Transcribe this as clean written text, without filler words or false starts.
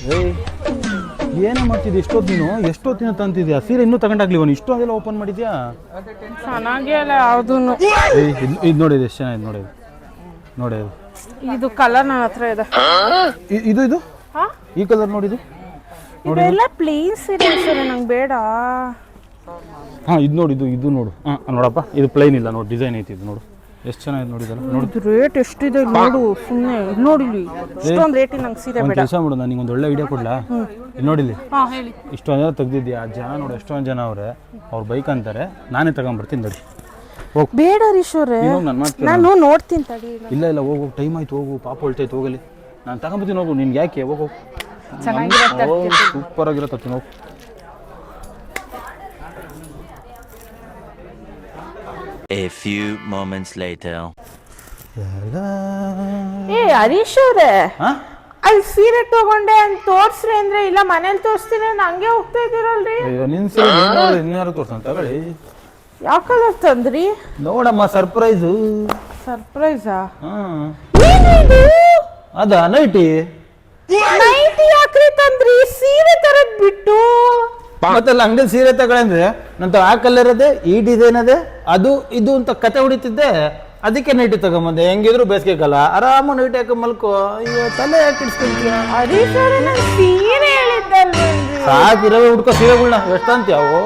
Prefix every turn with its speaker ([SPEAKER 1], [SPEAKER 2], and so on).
[SPEAKER 1] ಏಯ್ ಏನೇ ಮಾಡ್ತಿದ್ದೆ ಎಷ್ಟೊತ್ತು ನೀನು ಎಷ್ಟೊತ್ತಿನ ತಂತಿದ್ಯಾ ಸೀರೆ ಇನ್ನೂ ತಗೊಂಡಾಗ್ಲಿವನು ಇಷ್ಟು ಅದೆಲ್ಲ ಓಪನ್ ಮಾಡಿದ್ಯಾ
[SPEAKER 2] ಚೆನ್ನಾಗೇ ಅಲ್ಲ ಯಾವ್ದು
[SPEAKER 1] ಏಯ್ ಇದು ನೋಡಿದೆ ಎಷ್ಟು ಚೆನ್ನಾಗಿದೆ ನೋಡಿ
[SPEAKER 2] ಇದು ಕಲರ್ ನನ್ನ ಹತ್ರ ಇದೆ
[SPEAKER 1] ಇದು ಇದು ಈ ಕಲರ್ ನೋಡಿದು
[SPEAKER 2] ಇದೆಲ್ಲ ಪ್ಲೇನ್ ಸೀರೆ ಸರ್ ನಂಗೆ ಬೇಡ
[SPEAKER 1] ಹಾಂ ಇದು ನೋಡಿದ್ದು ಇದು ನೋಡು ಹಾಂ ನೋಡಪ್ಪ ಇದು ಪ್ಲೈನ್ ಇಲ್ಲ ನೋಡಿ ಡಿಸೈನ್ ಐತಿ ಇದು ನೋಡು ಎಷ್ಟು ಚೆನ್ನಾಗಿದೆ ನೋಡಿದಲ್ಲ ನೋಡಿ
[SPEAKER 2] ರೇಟ್ ಎಷ್ಟಿದೆ ನೋಡು ಸುಮ್ಮನೆ ನೋಡಿಲಿ ಇಷ್ಟೊಂದು ರೇಟಿಗೆ ನಂಗೆ ಸೀರೆ ಬೇಡ
[SPEAKER 1] ಕೆಲಸ ಮಾಡು ನಾನು ನಿಂಗೆ ಒಂದು ಒಳ್ಳೆ ವಿಡಿಯೋ ಕೊಡ್ಲಾ ಇಲ್ಲಿ ನೋಡಿಲಿ
[SPEAKER 2] ಹೇಳಿ
[SPEAKER 1] ಇಷ್ಟೊಂದು ಜನ ತೆಗ್ದಿದ್ಯಾ ಜನ ನೋಡಿ ಎಷ್ಟೊಂದು ಜನ ಅವ್ರೆ ಅವ್ರು ಬೈಕ್ ಅಂತಾರೆ ನಾನೇ ತಗೊಂಡ್ಬರ್ತೀನಿ ನೋಡಿ ಹೋಗಿ
[SPEAKER 2] ಬೇಡ ಹರೀಶ್ವರೇ
[SPEAKER 1] ನಾನು ಮಾಡ್ತೀನಿ
[SPEAKER 2] ನಾನು ನೋಡ್ತೀನಿ ತಡಿ
[SPEAKER 1] ಇಲ್ಲ ಹೋಗು ಟೈಮ್ ಆಯ್ತು ಹೋಗು ಪಾಪ ಹೊಳ್ತೈತೆ ಹೋಗಲಿ ನಾನು ತಗೊಂಬರ್ತೀನಿ ಹೋಗು ನಿನ್ಗೆ ಯಾಕೆ ಹೋಗು
[SPEAKER 2] ಚೆನ್ನಾಗಿರುತ್ತೆ
[SPEAKER 1] ಸೂಪರ್ ಆಗಿರತ್ತೆ ಹೋಗು
[SPEAKER 3] A few moments later.
[SPEAKER 2] Harish ಅವ್ರೆ ಅಲ್ಲಿ ಸೀರೆ ತಗೊಂಡೆ ಅಂತ ತೋರ್ಸ್ರಿ ಅಂದ್ರೆ ಇಲ್ಲ ಮನೇಲಿ ತೋರಿಸ್ತೀನಿ ಹಂಗೆ ಹೋಗ್ತಾ ಇದೀರಲ್ರಿ
[SPEAKER 1] ನಿನ್ ಸೀರೆ ಇನ್ಯಾರು ತೋರ್ಸೋಣ ತಗೊಳ್ಳಿ
[SPEAKER 2] ಯಾವ ಕಲರ್ ತಂದ್ರಿ
[SPEAKER 1] ನೋಡಮ್ಮ ಸರ್ಪ್ರೈಸು
[SPEAKER 2] ಸರ್ಪ್ರೈಸಾ
[SPEAKER 1] ಅದ ನೈಟಿ
[SPEAKER 2] ನೈಟಿ ಯಾಕ್ರಿ ತಂದ್ರಿ ಸೀರೆ ತರದ್ ಬಿಟ್ಟು
[SPEAKER 1] ಮತ್ತೆಲ್ಲ ಅಂಗಡಿ ಸೀರೆ ತಗೊಳಂದ್ರೆ ನಂತ ಆ ಕಲರ್ ಅದೇ ಈ ಡಿಸೈನ್ ಅದೇ ಅದು ಇದು ಅಂತ ಕತೆ ಹೊಡಿತಿದ್ದೆ ಅದಕ್ಕೆ ನೈಟಿ ತಗೊಂಬಂದೆ ಹೆಂಗಿದ್ರು ಬೇಸಿಗೆ ಕಾಲ ಆರಾಮ ನೈಟಿ ಹಾಕ ಮಲ್ಕೋ ಅಯ್ಯೋ ತಲೆ ಯಾಕೆ ಇಡ್ಸ್ಕೊಂತೀಯ
[SPEAKER 2] ಹರೀಶ್ ಅವ್ರೆ ನಾನು ಸೀರೆ ಹೇಳಿದ್ದಲ್ವೇನ್ರಿ
[SPEAKER 1] ಸಾಕಿರೋ ಹುಡ್ಕೋ ಸೀರೆಗಳ್ನ ಎಷ್ಟಂತೀಯ ಓ